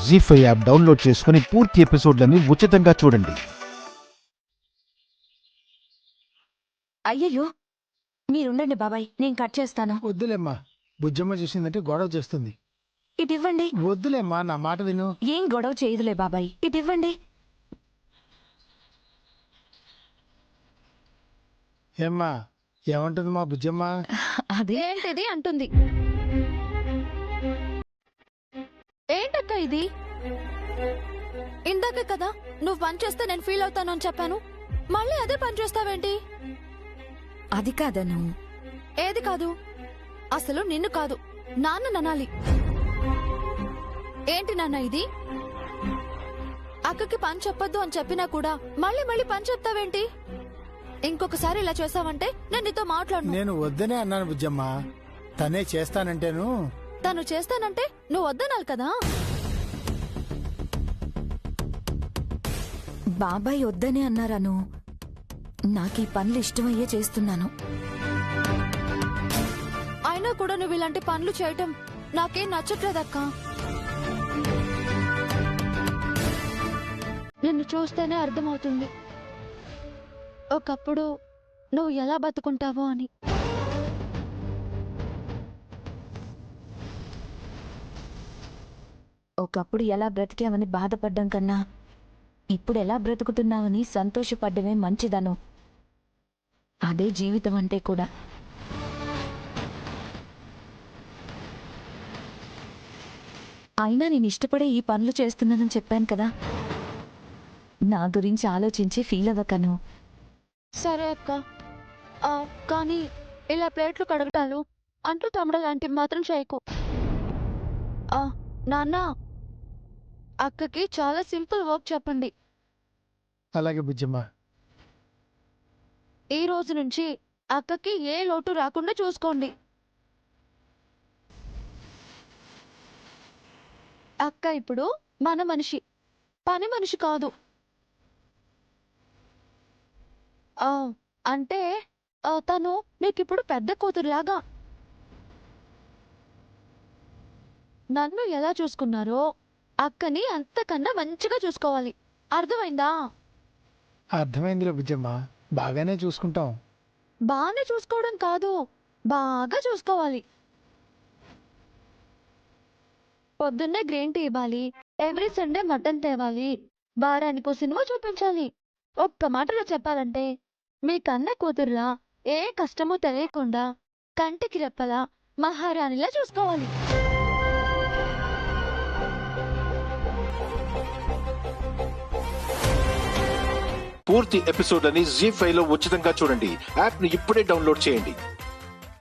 జీ5 app download చేసుకుని పూర్తి ఎపిసోడ్లని ఉచితంగా చూడండి. అయ్యయ్యో, మీరుండండి బాబాయ్, నేను కట్ చేస్తాను. వద్దులేమ్మా, బుజ్జమ్మ చూసిందంటే గొడవ చేస్తుంది. ఇటివ్వండి. వద్దులేమ్మా, నా మాట విను. ఏం గొడవ చేయదులే బాబాయ్, ఇటివ్వండి. ఏమ్మా, ఏమంటుంది మా బుజ్జమ్మ? అదేంటిది అంటుంది. ఏంటక్క ఇది? ఇందాక కదా నువ్వు పని చేస్తే నేను ఫీల్ అవుతాను అని చెప్పాను, మళ్ళీ అదే పని చేస్తావేంటి? అది కాదను. ఏది కాదు? అసలు నిన్ను కాదు, నాన్న ననాలి. ఏంటి నాన్న ఇది? అక్కకి పని చెప్పొద్దు అని చెప్పినా కూడా మళ్ళీ మళ్ళీ పని చెప్తావేంటి? ఇంకొకసారి ఇలా చేసావంటే నేను నీతో మాట్లాడను. నేను వద్దనే అన్నాను బుజ్జమ్మ, తనే చేస్తానంటేను. తను చేస్తానంటే నువ్వు వద్దనాలి కదా. బాబాయ్ వద్దనే అన్నారను. నాకీ పనులు ఇష్టమయ్యే చేస్తున్నాను. అయినా కూడా నువ్వు ఇలాంటి పనులు చేయటం నాకేం నచ్చట్లేదక్క. నిన్ను చూస్తేనే అర్థమవుతుంది ఒకప్పుడు నువ్వు ఎలా బతుకుంటావో అని. ఒకప్పుడు ఎలా బ్రతికావని బాధపడ్డం కన్నా ఇప్పుడు ఎలా బ్రతుకుతున్నావని సంతోషపడ్డమే మంచిదను. అదే జీవితం అంటే కూడా. అయినా నేను ఇష్టపడే ఈ పనులు చేస్తున్నానని చెప్పాను కదా, నా గురించి ఆలోచించి ఫీల్ అవ్వకను. సరే అక్క, కానీ ఇలా ప్లేట్లు కడగటాలు, అంట్లు తమ్మడం లాంటివి మాత్రం చేయకు. నాన్న, అక్కకి చాలా సింపుల్ వర్క్ చెప్పండి. అలాగే బుజ్జమ్మ. ఈ రోజు నుంచి అక్కకి ఏ లోటు రాకుండా చూసుకోండి. అక్క ఇప్పుడు మన మనిషి, పని మనిషి కాదు. అంటే తను మీకిప్పుడు పెద్ద కూతురులాగా. నన్ను ఎలా చూసుకున్నారో అక్కని అంతకన్నా మంచిగా చూసుకోవాలి. అర్థమైందా? అర్థమైందిలే బుజ్జమ్మ, బాగానే చూసుకుంటాం. బాగానే చూసుకోవడం కాదు, బాగా చూసుకోవాలి. పొద్దున్నే గ్రీన్ టీ ఇవ్వాలి, ఎవ్రీ సండే మటన్ తేవాలి, వారానికో సినిమా చూపించాలి. ఒక్క మాటలో చెప్పాలంటే మీ కన్న కూతురులా ఏ కష్టమూ తెలియకుండా కంటికి రెప్పలా మహారాణిలా చూసుకోవాలి. పూర్తి ఎపిసోడ్లని జీ5 లో ఉచితంగా చూడండి. యాప్ ని ఇప్పుడే డౌన్లోడ్ చేయండి.